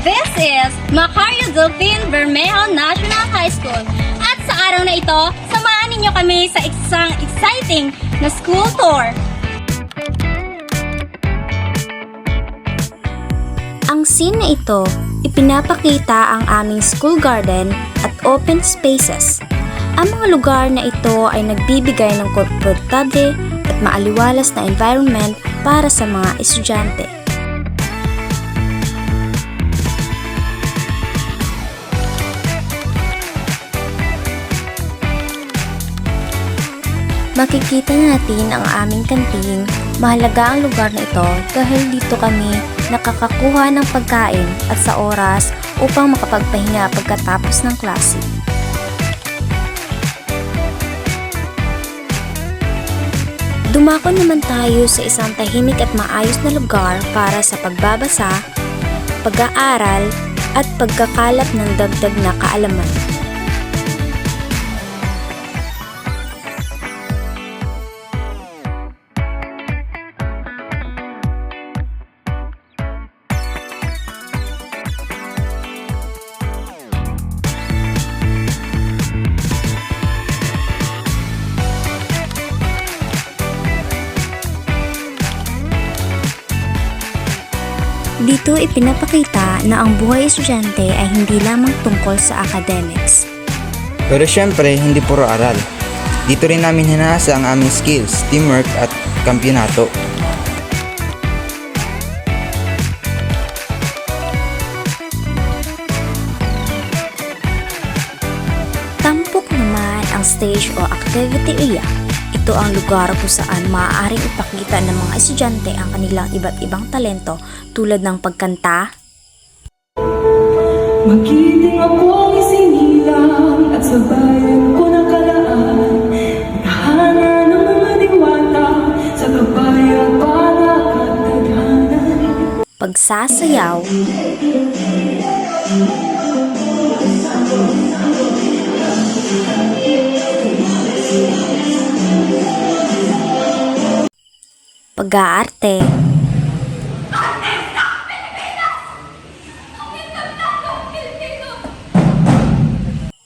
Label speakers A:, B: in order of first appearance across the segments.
A: This is Macario Delfin Bermejo National High School. At sa araw na ito, samahan ninyo kami sa isang exciting na school tour. Ang scene na ito, ipinapakita ang aming school garden at open spaces. Ang mga lugar na ito ay nagbibigay ng komportable at maaliwalas na environment para sa mga estudyante. Makikita natin ang aming kantin. Mahalaga ang lugar na ito dahil dito kami nakakakuha ng pagkain at sa oras upang makapagpahinga pagkatapos ng klase. Dumako naman tayo sa isang tahimik at maayos na lugar para sa pagbabasa, pag-aaral at pagkakalap ng dagdag na kaalaman. Dito ipinapakita na ang buhay estudyante ay hindi lamang tungkol sa academics.
B: Pero syempre, hindi puro aral. Dito rin namin hinahasa ang aming skills, teamwork at kampyonato.
A: Tampok naman ang stage o activity area. Ito ang lugar kung saan maaaring ipakita ng mga estudyante ang kanilang iba't ibang talento tulad ng pagkanta,
C: magiting akong isinilang at sa bayan ko nakalaan, maghana ng mga diwata sa kapayapaan at tadhana.
A: pagsasayaw, pag-aarte,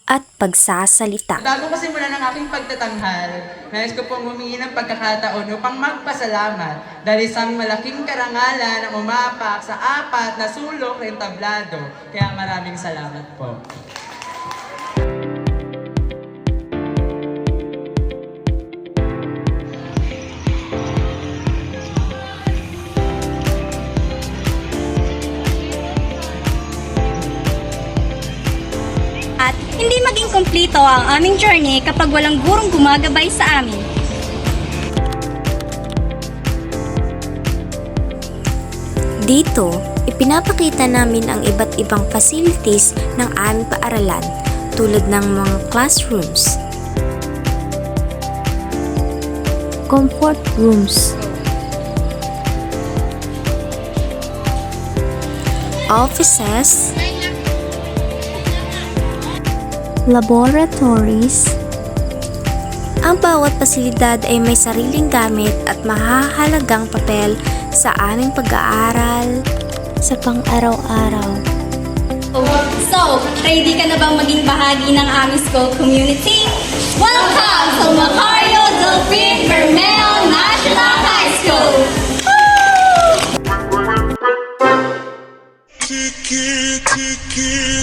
A: at pagsasalita.
D: Bago ko simulan ang aking pagtatanghal, nais ko pong humingi ng pagkakataon upang magpasalamat dahil isang malaking karangalan ang umapak sa apat na sulok ng entablado. Kaya maraming salamat po.
A: At hindi maging kumplito ang aming journey kapag walang gurong gumagabay sa amin. Dito, ipinapakita namin ang iba't ibang facilities ng aming paaralan tulad ng mga classrooms, comfort rooms, offices, laboratories. Ang bawat pasilidad ay may sariling gamit at mahahalagang papel sa aming pag-aaral sa pang-araw-araw. So, ready ka na bang maging bahagi ng aming school community? Welcome to Macario Delfin Bermejo National High School!
E: Tiki, tiki.